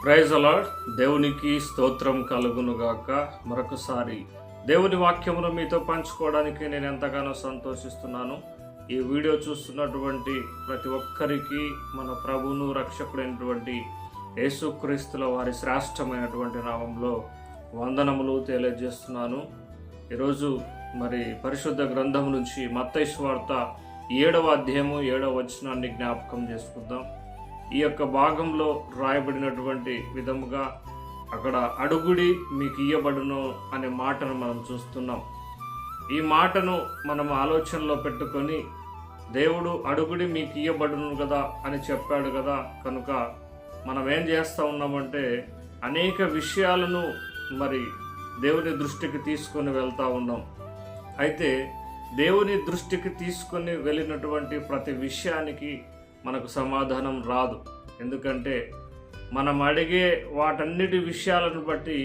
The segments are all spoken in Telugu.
Praise the lord. దేవునికి స్తోత్రం కలుగునుగాక. మరొకసారి దేవుని వాక్యమును మీతో పంచుకోవడానికి నేను ఎంతగానో సంతోషిస్తున్నాను. ఈ వీడియో చూస్తున్నటువంటి ప్రతి ఒక్కరికి మన ప్రభువును రక్షకుడైనటువంటి యేసుక్రీస్తుల వారి శ్రేష్టమైనటువంటి నామంలో వందనములు తెలియజేస్తున్నాను. ఈరోజు పరిశుద్ధ గ్రంథం నుంచి మత్తయి సువార్త 7వ అధ్యాయము 7వ వచనాన్ని జ్ఞాపకం చేసుకుందాం. ఈ యొక్క భాగంలో రాయబడినటువంటి విధముగా అక్కడ అడుగుడి మీకు ఇయ్యబడును అనే మాటను మనం చూస్తున్నాం. ఈ మాటను మనం ఆలోచనలో పెట్టుకొని దేవుడు అడుగుడి మీకు ఇయ్యబడును కదా అని చెప్పాడు కదా, కనుక మనం ఏం చేస్తూ ఉన్నామంటే అనేక విషయాలను దేవుని దృష్టికి తీసుకొని వెళ్తూ ఉన్నాం. అయితే దేవుని దృష్టికి తీసుకొని వెళ్ళినటువంటి ప్రతి విషయానికి మనకు సమాధానం రాదు. ఎందుకంటే మనం అడిగే వాటన్నిటి విషయాలను బట్టి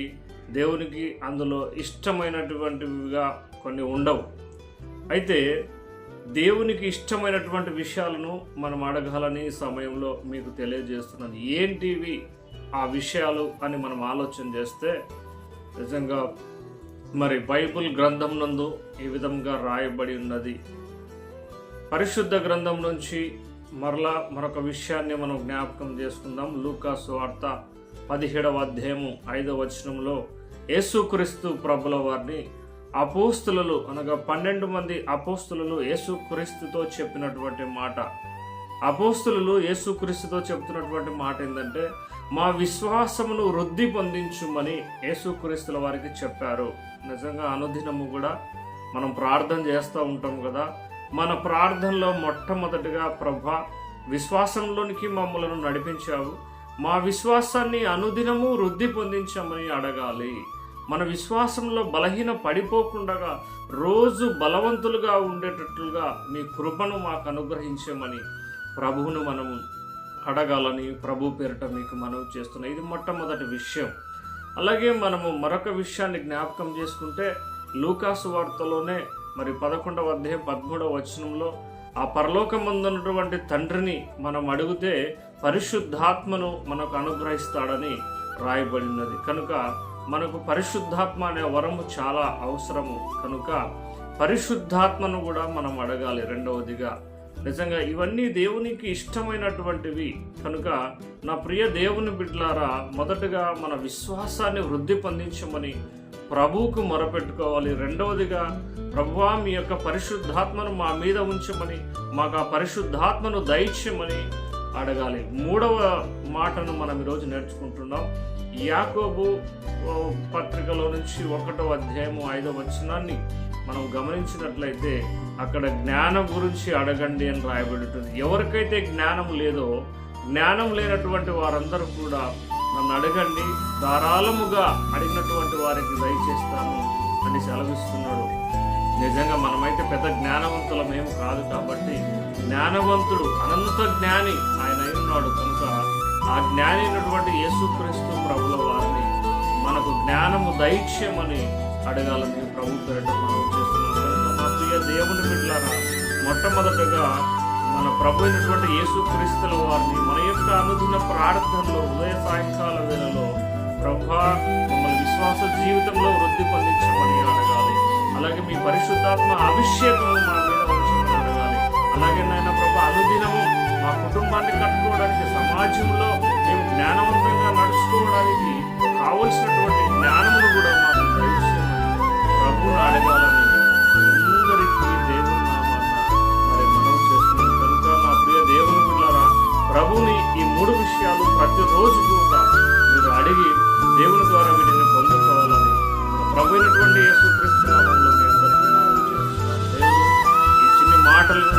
దేవునికి అందులో ఇష్టమైనటువంటివిగా కొన్ని ఉండవు. అయితే దేవునికి ఇష్టమైనటువంటి విషయాలను మనం అడగాలని సమయంలో మీకు తెలియజేస్తున్నాను. ఏంటివి ఆ విషయాలు అని మనం ఆలోచన చేస్తే నిజంగా బైబిల్ గ్రంథం నందు ఈ విధంగా రాయబడి ఉన్నది. పరిశుద్ధ గ్రంథం నుంచి మరొక విషయాన్ని మనం జ్ఞాపకం చేసుకుందాం. లూకా సువార్త 17వ అధ్యాయము 5వ వచనంలో యేసుక్రీస్తు ప్రభుల వారిని అపోస్తులు అనగా 12 మంది అపోస్తులు యేసుక్రీస్తుతో చెప్పినటువంటి మాట. అపోస్తులు యేసుక్రీస్తుతో చెప్తున్నటువంటి మాట ఏంటంటే, మా విశ్వాసమును వృద్ధి పొందించుమని యేసుక్రీస్తుల వారికి చెప్పారు. నిజంగా అనుదినము కూడా మనం ప్రార్థన చేస్తూ ఉంటాం కదా. మన ప్రార్థనలో మొట్టమొదటిగా ప్రభా, విశ్వాసంలోనికి మమ్మలను నడిపించావు, మా విశ్వాసాన్ని అనుదినము వృద్ధి పొందించమని అడగాలి. మన విశ్వాసంలో బలహీన పడిపోకుండా రోజు బలవంతులుగా ఉండేటట్లుగా మీ కృపను మాకు అనుగ్రహించమని ప్రభువును మనము అడగాలని ప్రభు పేరిట మీకు మనవి చేస్తున్నాం. ఇది మొట్టమొదటి విషయం. అలాగే మనము మరొక విషయాన్ని జ్ఞాపకం చేసుకుంటే లూకా సువార్తలోనే 11వ అధ్యాయం 13వ వచనంలో ఆ పరలోకమందున్నటువంటి తండ్రిని మనం అడిగితే పరిశుద్ధాత్మను మనకు అనుగ్రహిస్తాడని రాయబడినది. కనుక మనకు పరిశుద్ధాత్మ అనే వరము చాలా అవసరము. కనుక పరిశుద్ధాత్మను కూడా మనం అడగాలి. రెండవదిగా నిజంగా ఇవన్నీ దేవునికి ఇష్టమైనటువంటివి. కనుక నా ప్రియ దేవుని బిడ్డలారా, మొదటగా మన విశ్వాసాన్ని వృద్ధి పొందించమని ప్రభువుకు మొరపెట్టుకోవాలి. రెండవదిగా, ప్రభువా మీ యొక్క పరిశుద్ధాత్మను మా మీద ఉంచమని, మాకు ఆ పరిశుద్ధాత్మను దయచేయమని అడగాలి. మూడవ మాటను మనం ఈరోజు నేర్చుకుంటున్నాం. యాకోబు పత్రికలో నుంచి 1వ అధ్యాయము 5వ వచనాన్ని మనం గమనించినట్లయితే అక్కడ జ్ఞానం గురించి అడగండి అని రాయబడి ఉంటుంది. ఎవరికైతే జ్ఞానం లేదో, జ్ఞానం లేనటువంటి వారందరూ కూడా నన్ను అడగండి, ధారాళముగా అడిగినటువంటి వారికి దయచేస్తాను అని సెలవిస్తున్నాడు. నిజంగా మనమైతే పెద్ద జ్ఞానవంతులమేమి కాదు కాబట్టి, జ్ఞానవంతుడు అనంత జ్ఞాని ఆయన ఉన్నాడు. కనుక ఆ జ్ఞాని అయినటువంటి యేసుక్రీస్తు ప్రభుల వారిని మనకు జ్ఞానము దయచేయమని అడగాలని ప్రభు పేరిట మనం చేస్తున్నాం. కనుక మా ప్రియ దేవుని బిడ్డలారా, మొట్టమొదటగా మన ప్రభు అయినటువంటి యేసుక్రీస్తుల వారిని మన యొక్క అనుదిన ప్రార్థనలో ఉదయ సాయంకాల వేళలో ప్రభా మమ్మల్ని విశ్వాస జీవితంలో వృద్ధి పొందించమని అడగాలి. అలాగే మీ పరిశుద్ధాత్మ అభిషేకము మా మీద ఉంచమని అడగాలి. అలాగే నాయన ప్రభు అనుదినము మా కుటుంబాన్ని కట్టుకోవడానికి, సమాజంలో మేము జ్ఞానవంతంగా నడుచుకోవడానికి కావలసినటువంటి జ్ఞానమును కూడా మాకు దయచేయమని ప్రభువును అడగాలని అందరికీ దేవుని నామాన మనవి చేస్తున్నాం. కనుక మా ప్రియ దేవుని బిడ్డలారా, ప్రభువుని ఈ 3 విషయాలు ప్రతిరోజు కూడా మీరు అడిగి దేవుని ద్వారా వీటిని పొందుకోవాలని ప్రభు అయినటువంటి యేసుక్రీస్తు నామములో మీ అందరికీ మనవి చేస్తున్నాను. దేవుడు ఈ చిన్ని మాటలను